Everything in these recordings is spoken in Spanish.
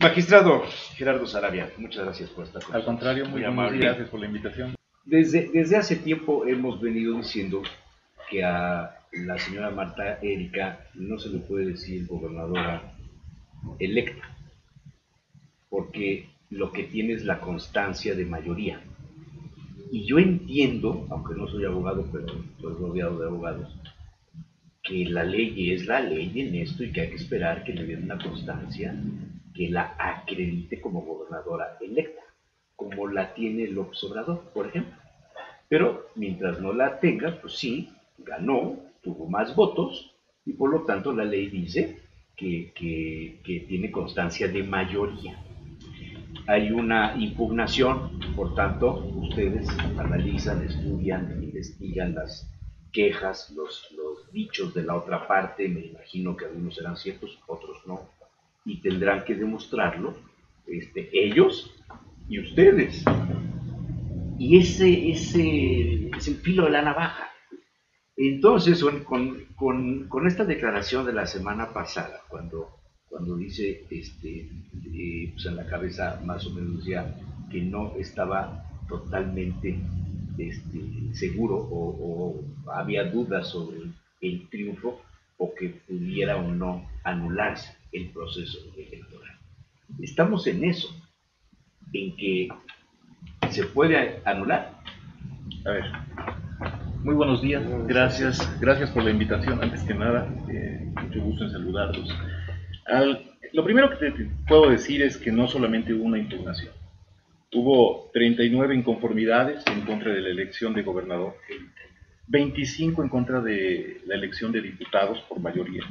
Magistrado Gerardo Sarabia, muchas gracias por estar con Al nosotros. contrario, muy buenos días, gracias por la invitación. Desde hace tiempo hemos venido diciendo que a la señora Marta Erika no se le puede decir gobernadora electa, porque lo que tiene es la constancia de mayoría. Y yo entiendo, aunque no soy abogado, pero estoy rodeado de abogados, que la ley es la ley en esto y que hay que esperar que le den una constancia que la acredite como gobernadora electa, como la tiene López Obrador, por ejemplo. Pero mientras no la tenga, pues sí, ganó, tuvo más votos y por lo tanto la ley dice que tiene constancia de mayoría. Hay una impugnación, por tanto, ustedes analizan, estudian, investigan las quejas, los dichos de la otra parte, me imagino que algunos serán ciertos, otros no, y tendrán que demostrarlo ellos y ustedes. Y ese es el filo de la navaja. Entonces, con esta declaración de la semana pasada, cuando dice, pues en la cabeza más o menos decía que no estaba totalmente seguro o había dudas sobre el triunfo o que pudiera o no anularse el proceso electoral. Estamos en eso, en que se puede anular. A ver, muy buenos días, gracias por la invitación, antes que nada, mucho gusto en saludarlos. Lo primero que te puedo decir es que no solamente hubo una impugnación, hubo 39 inconformidades en contra de la elección de gobernador, 25 en contra de la elección de diputados por mayoría,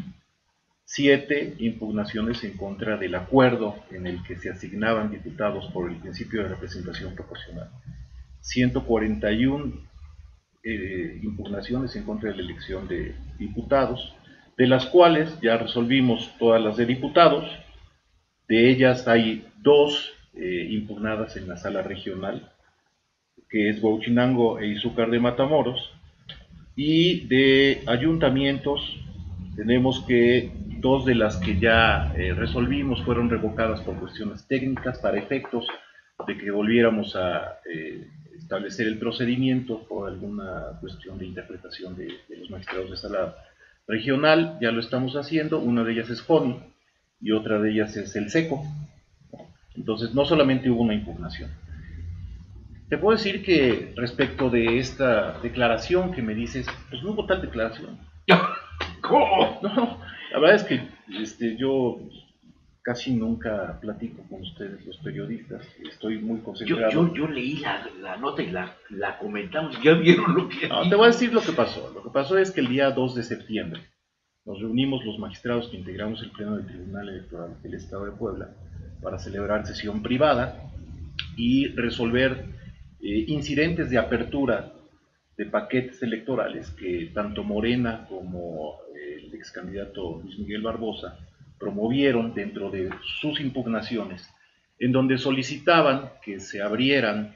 7 impugnaciones en contra del acuerdo en el que se asignaban diputados por el principio de representación proporcional, 141 impugnaciones en contra de la elección de diputados, de las cuales ya resolvimos todas las de diputados. De ellas hay 2 impugnadas en la sala regional, que es Huauchinango e Izúcar de Matamoros, y de ayuntamientos tenemos que 2 de las que ya resolvimos fueron revocadas por cuestiones técnicas para efectos de que volviéramos a establecer el procedimiento por alguna cuestión de interpretación de los magistrados de sala regional. Ya lo estamos haciendo, una de ellas es CONI y otra de ellas es el SECO. Entonces no solamente hubo una impugnación. Te puedo decir que respecto de esta declaración que me dices, pues no hubo tal declaración. ¿Cómo? No, la verdad es que yo casi nunca platico con ustedes los periodistas, estoy muy concentrado. Yo leí la nota y la comentamos, ya vieron lo que... No, te voy a decir lo que pasó. Lo que pasó es que el día 2 de septiembre nos reunimos los magistrados que integramos el Pleno del Tribunal Electoral del Estado de Puebla para celebrar sesión privada y resolver incidentes de apertura de paquetes electorales que tanto Morena como el ex candidato Luis Miguel Barbosa promovieron dentro de sus impugnaciones, en donde solicitaban que se abrieran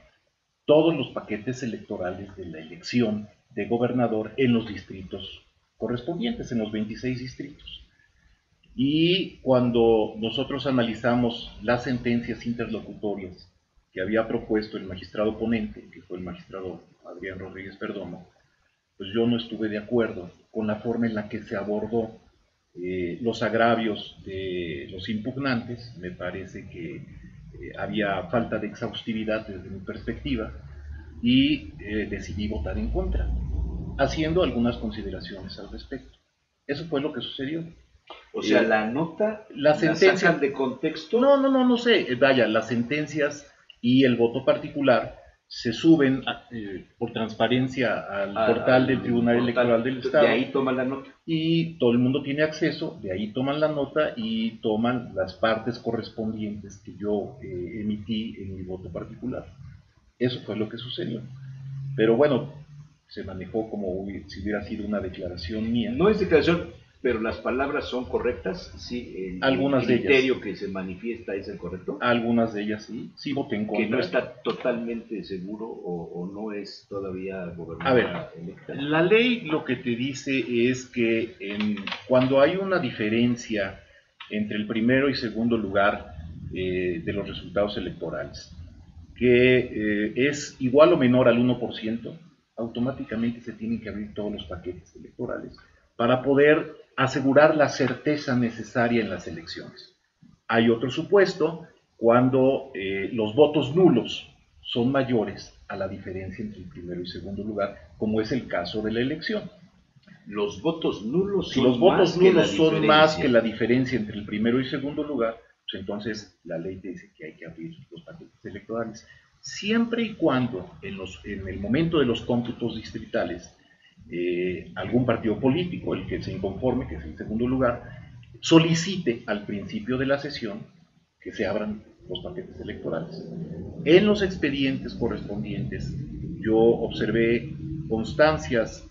todos los paquetes electorales de la elección de gobernador en los distritos correspondientes, en los 26 distritos. Y cuando nosotros analizamos las sentencias interlocutorias que había propuesto el magistrado ponente, que fue el magistrado Adrián Rodríguez Perdomo, pues yo no estuve de acuerdo con la forma en la que se abordó los agravios de los impugnantes. Me parece que había falta de exhaustividad desde mi perspectiva y decidí votar en contra, haciendo algunas consideraciones al respecto. Eso fue lo que sucedió. O sea, la nota la sentencia sacan de contexto. No sé, vaya, las sentencias y el voto particular se suben por transparencia al portal del Tribunal Electoral del Estado. De ahí toman la nota. Y todo el mundo tiene acceso, de ahí toman la nota y toman las partes correspondientes que yo emití en mi voto particular. Eso fue lo que sucedió. Pero bueno, se manejó como si hubiera sido una declaración mía. No es declaración, pero las palabras son correctas, sí. Algunas de ellas. El criterio que se manifiesta es el correcto. Algunas de ellas sí, sí voté en contra. Que no está totalmente seguro o no es todavía gobernadora. A ver, electa. La ley lo que te dice es que cuando hay una diferencia entre el primero y segundo lugar, de los resultados electorales, que es igual o menor al 1%, automáticamente se tienen que abrir todos los paquetes electorales para poder asegurar la certeza necesaria en las elecciones. Hay otro supuesto cuando los votos nulos son mayores a la diferencia entre el primero y segundo lugar, como es el caso de la elección. Los votos nulos si los votos nulos son más que la diferencia entre el primero y segundo lugar, pues entonces la ley te dice que hay que abrir los paquetes electorales, siempre y cuando en el momento de los cómputos distritales algún partido político, el que se inconforme, que es el segundo lugar, solicite al principio de la sesión que se abran los paquetes electorales. En los expedientes correspondientes yo observé constancias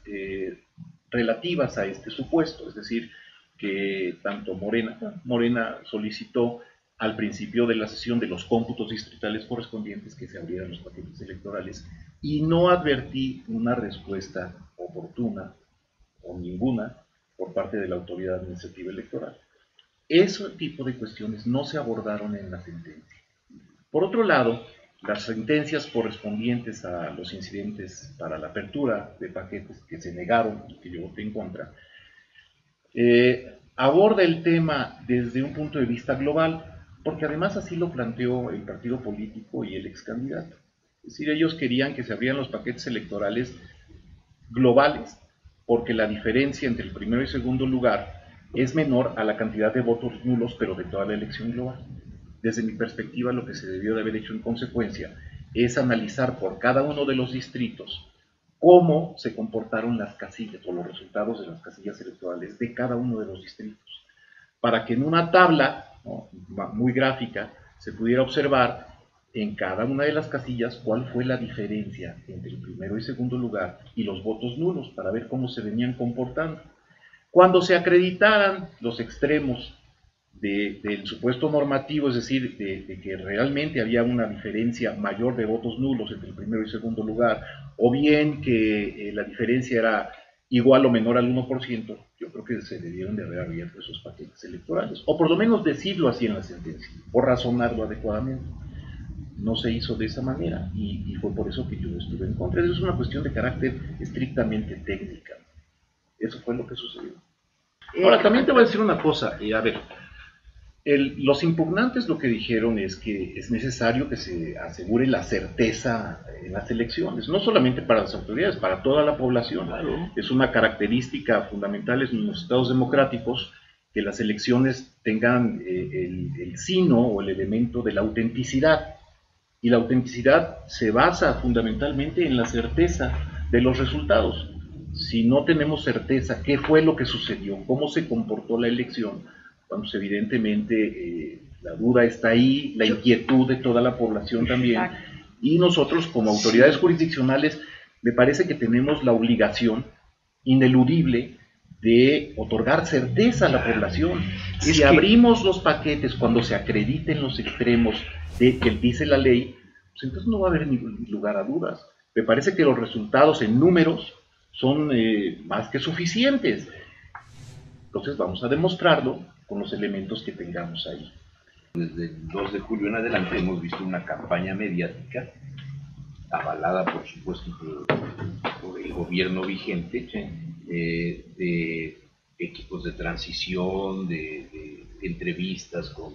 relativas a este supuesto, es decir, que tanto Morena solicitó al principio de la sesión de los cómputos distritales correspondientes que se abrieran los paquetes electorales y no advertí una respuesta oportuna o ninguna por parte de la autoridad administrativa electoral. Ese tipo de cuestiones no se abordaron en la sentencia. Por otro lado, las sentencias correspondientes a los incidentes para la apertura de paquetes que se negaron y que yo voté en contra, aborda el tema desde un punto de vista global, porque además así lo planteó el partido político y el ex candidato. Es decir, ellos querían que se abrieran los paquetes electorales globales, porque la diferencia entre el primero y segundo lugar es menor a la cantidad de votos nulos, pero de toda la elección global. Desde mi perspectiva, lo que se debió de haber hecho en consecuencia es analizar por cada uno de los distritos cómo se comportaron las casillas o los resultados de las casillas electorales de cada uno de los distritos, para que en una tabla, ¿no?, muy gráfica se pudiera observar en cada una de las casillas cuál fue la diferencia entre el primero y segundo lugar y los votos nulos, para ver cómo se venían comportando. Cuando se acreditaran los extremos del supuesto normativo, es decir, de que realmente había una diferencia mayor de votos nulos entre el primero y segundo lugar, o bien que la diferencia era igual o menor al 1%, yo creo que se debieron de haber abierto esos paquetes electorales, o por lo menos decirlo así en la sentencia, o razonarlo adecuadamente. No se hizo de esa manera, y fue por eso que yo estuve en contra. Eso es una cuestión de carácter estrictamente técnica. Eso fue lo que sucedió. Ahora, también te voy a decir una cosa, a ver, los impugnantes lo que dijeron es que es necesario que se asegure la certeza en las elecciones, no solamente para las autoridades, para toda la población. Claro. Es una característica fundamental en los estados democráticos que las elecciones tengan el signo o el elemento de la autenticidad. Y la autenticidad se basa fundamentalmente en la certeza de los resultados. Si no tenemos certeza qué fue lo que sucedió, cómo se comportó la elección, pues evidentemente la duda está ahí, la inquietud de toda la población también. Exacto. Y nosotros como autoridades jurisdiccionales me parece que tenemos la obligación ineludible de otorgar certeza a la población. Si abrimos los paquetes cuando se acrediten los extremos de que dice la ley, pues entonces no va a haber ni lugar a dudas. Me parece que los resultados en números son más que suficientes. Entonces vamos a demostrarlo con los elementos que tengamos ahí. Desde el 2 de julio en adelante hemos visto una campaña mediática avalada, por supuesto, por el gobierno vigente, de equipos de transición, de entrevistas con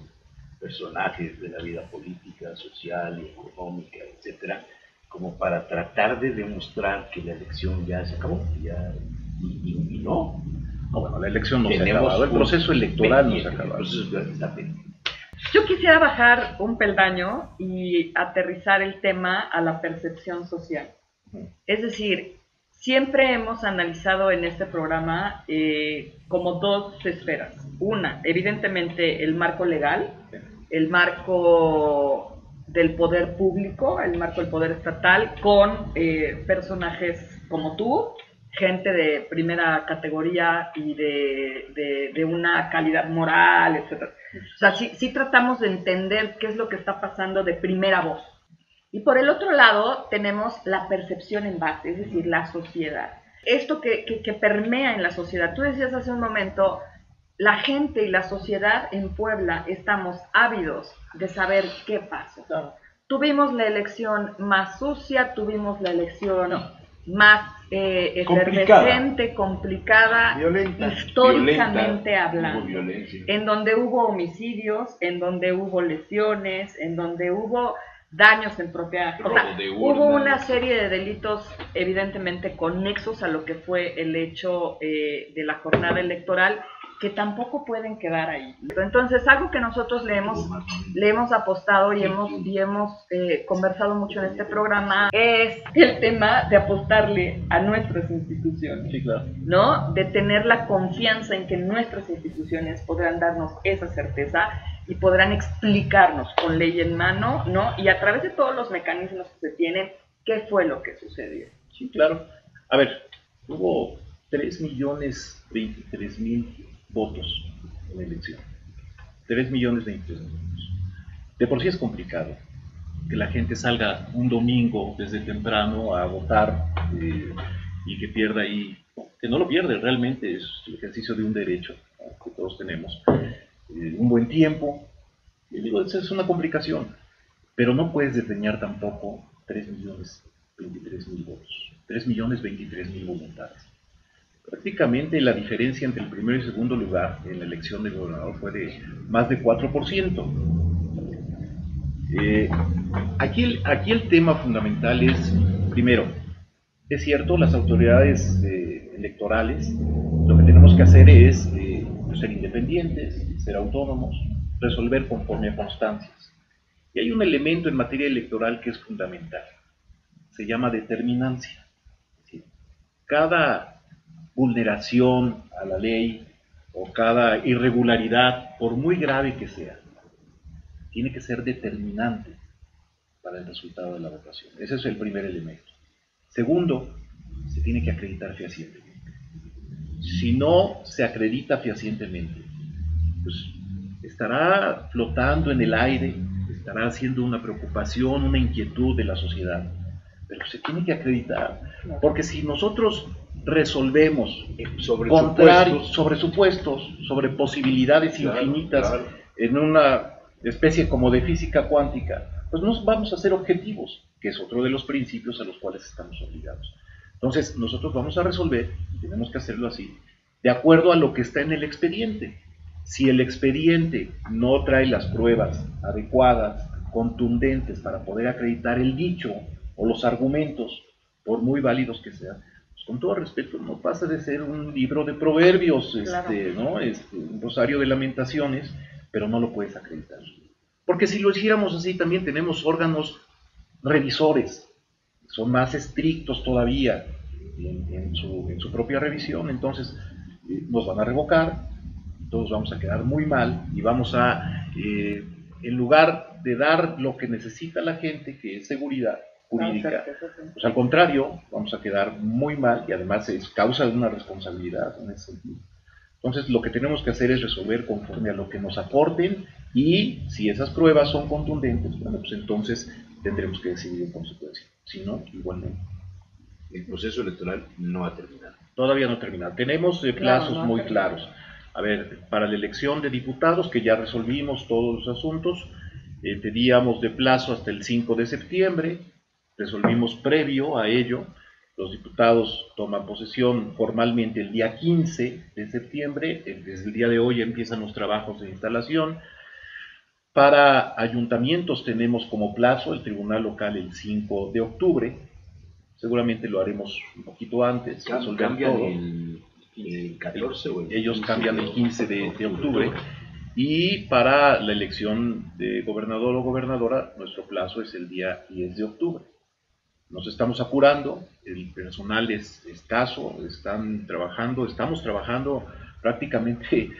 personajes de la vida política, social y económica, etcétera, como para tratar de demostrar que la elección ya se acabó, y no. No, bueno, la elección no se ha acabado, el proceso electoral no se ha acabado. El proceso está pendiente. Yo quisiera bajar un peldaño y aterrizar el tema a la percepción social. Es decir, siempre hemos analizado en este programa como dos esferas. Una, evidentemente, el marco legal, el marco del poder público, el marco del poder estatal, con personajes como tú, gente de primera categoría y de una calidad moral, etc. O sea, sí tratamos de entender qué es lo que está pasando de primera voz. Y por el otro lado tenemos la percepción en base, es decir, la sociedad. Esto que permea en la sociedad. Tú decías hace un momento, la gente y la sociedad en Puebla estamos ávidos de saber qué pasó. Claro. Tuvimos la elección más sucia, tuvimos la elección más efervescente, complicada, violenta, históricamente hablando, violencia. en donde hubo homicidios, en donde hubo lesiones, en donde hubo daños en propiedad. O sea, hubo una serie de delitos evidentemente conexos a lo que fue el hecho de la jornada electoral, que tampoco pueden quedar ahí. Entonces, algo que nosotros le hemos apostado y hemos conversado mucho en este programa es el tema de apostarle a nuestras instituciones. Sí, claro. ¿No? De tener la confianza en que nuestras instituciones podrán darnos esa certeza y podrán explicarnos con ley en mano, ¿no? Y a través de todos los mecanismos que se tienen, qué fue lo que sucedió. Sí, claro. A ver, hubo 3.023.000 votos en la elección. 3.023.000 votos. De por sí es complicado que la gente salga un domingo desde temprano a votar y que pierda ahí, que no lo pierde, realmente es el ejercicio de un derecho, ¿no?, que todos tenemos. Un buen tiempo, y digo, esa es una complicación, pero no puedes desdeñar tampoco 3.023.000 votos, 3.023.000 voluntades. Prácticamente la diferencia entre el primero y segundo lugar en la elección del gobernador fue de más de 4%. Aquí el tema fundamental es, primero, es cierto, las autoridades electorales, lo que tenemos que hacer es ser independientes, ser autónomos, resolver conforme a constancias. Y hay un elemento en materia electoral que es fundamental, se llama determinancia. ¿Sí? Cada vulneración a la ley o cada irregularidad, por muy grave que sea, tiene que ser determinante para el resultado de la votación. Ese es el primer elemento. Segundo, se tiene que acreditar fehacientemente. Si no se acredita fehacientemente, pues estará flotando en el aire, estará haciendo una preocupación, una inquietud de la sociedad, pero se tiene que acreditar, porque si nosotros resolvemos sobre supuestos, sobre posibilidades infinitas, en una especie como de física cuántica, pues no vamos a ser objetivos, que es otro de los principios a los cuales estamos obligados. Entonces, nosotros vamos a resolver, y tenemos que hacerlo así, de acuerdo a lo que está en el expediente. Si el expediente no trae las pruebas adecuadas, contundentes, para poder acreditar el dicho o los argumentos, por muy válidos que sean, pues con todo respeto, no pasa de ser un libro de proverbios, Claro. ¿no? Un rosario de lamentaciones, pero no lo puedes acreditar. Porque si lo hiciéramos así, también tenemos órganos revisores, son más estrictos todavía en su propia revisión, entonces nos van a revocar, todos vamos a quedar muy mal y vamos a, en lugar de dar lo que necesita la gente, que es seguridad jurídica, pues al contrario, vamos a quedar muy mal y además es causa de una responsabilidad en ese sentido. Entonces lo que tenemos que hacer es resolver conforme a lo que nos aporten y si esas pruebas son contundentes, bueno, pues entonces tendremos que decidir en consecuencia. Si no, igualmente. El proceso electoral no ha terminado. Todavía no ha terminado. Tenemos plazos muy claros. A ver, para la elección de diputados, que ya resolvimos todos los asuntos, teníamos de plazo hasta el 5 de septiembre, resolvimos previo a ello. Los diputados toman posesión formalmente el día 15 de septiembre, desde el día de hoy empiezan los trabajos de instalación. Para ayuntamientos tenemos como plazo el tribunal local el 5 de octubre, seguramente lo haremos un poquito antes, resolver todo. El 14 o ellos cambian el 15 de octubre. Y para la elección de gobernador o gobernadora, nuestro plazo es el día 10 de octubre. Nos estamos apurando, el personal es escaso, estamos trabajando prácticamente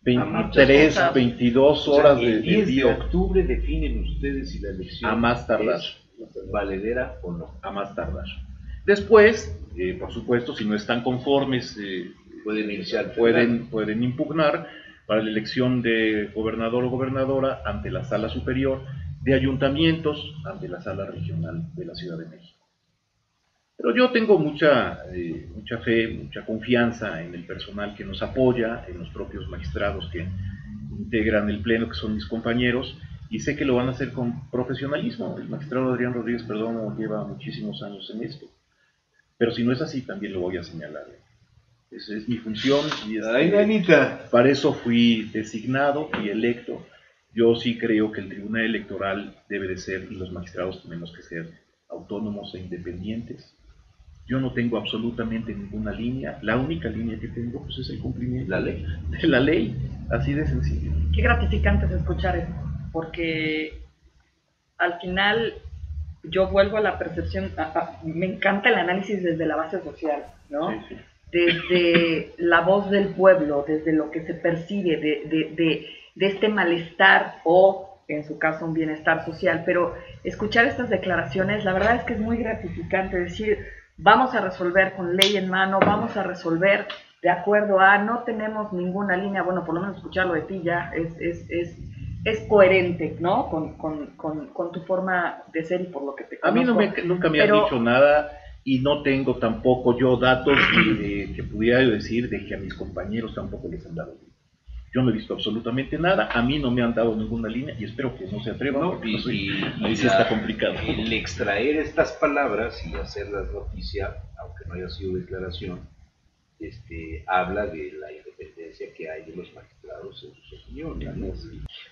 23, 22 horas el 10 de día. de octubre definen ustedes si la elección a más tardar es valedera o no. A más tardar. Después, por supuesto, si no están conformes, pueden impugnar para la elección de gobernador o gobernadora ante la Sala Superior, de ayuntamientos ante la Sala Regional de la Ciudad de México. Pero yo tengo mucha fe, mucha confianza en el personal que nos apoya, en los propios magistrados que integran el pleno, que son mis compañeros, y sé que lo van a hacer con profesionalismo. El magistrado Adrián Rodríguez Perdomo lleva muchísimos años en esto, pero si no es así, también lo voy a señalar. Esa es mi función y ¡Ay, nanita! para eso fui designado y electo. Yo sí creo que el Tribunal Electoral debe de ser, y los magistrados tenemos que ser autónomos e independientes. Yo no tengo absolutamente ninguna línea. La única línea que tengo pues, es el cumplimiento de la ley, así de sencillo. Qué gratificante es escuchar eso, porque al final yo vuelvo a la percepción, me encanta el análisis desde la base social, ¿no? Sí, sí. Desde la voz del pueblo, desde lo que se percibe, de este malestar o, en su caso, un bienestar social. Pero escuchar estas declaraciones, la verdad es que es muy gratificante decir, vamos a resolver con ley en mano, vamos a resolver de acuerdo a, no tenemos ninguna línea, bueno, por lo menos escucharlo de ti ya es coherente, ¿no? Con tu forma de ser y por lo que te conozco. A mí nunca me han dicho nada y no tengo tampoco yo datos que pudiera decir de que a mis compañeros tampoco les han dado. Yo no he visto absolutamente nada, a mí no me han dado ninguna línea y espero que no se atrevan, No, porque ahí sí está complicado. El extraer estas palabras y hacerlas noticia, aunque no haya sido declaración, habla de la independencia que hay de los magistrados en sus opiniones, ¿no?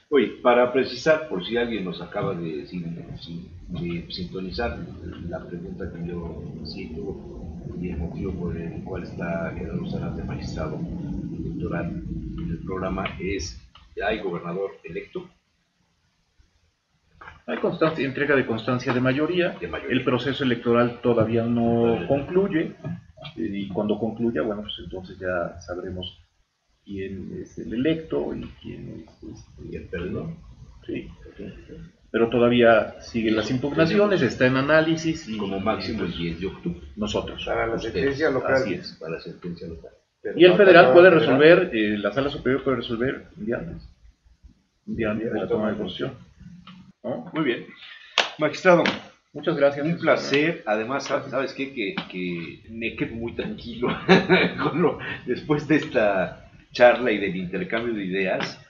Oye, para precisar, por si alguien nos acaba de sintonizar, la pregunta que yo cito y el motivo por el cual está Gerardo Salas de magistrado electoral en el programa es: ¿hay gobernador electo? Hay entrega de constancia de mayoría. El proceso electoral todavía no concluye, y cuando concluya, bueno, pues entonces ya sabremos quién es el electo y quién es ¿Y el perdedor? Sí. Pero todavía siguen las impugnaciones, está en análisis. Y como máximo el 10 de octubre. Nosotros. Para la sentencia local. Así es. Para la sentencia local. Pero Y el federal puede federal. resolver, la sala superior puede resolver un día antes de la toma de posición. ¿No? Muy bien. Magistrado, Muchas gracias. un placer. Además, ¿sabes qué? Que me quedo muy tranquilo después de esta charla y del intercambio de ideas.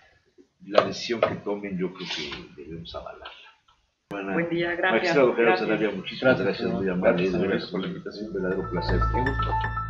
La decisión que tomen, yo creo que debemos avalarla. Buen día, gracias. Magistrado Gerardo Gracias. Sarabia, muchísimas gracias, muy amable. Gracias Gracias por la invitación, un verdadero placer. Qué gusto.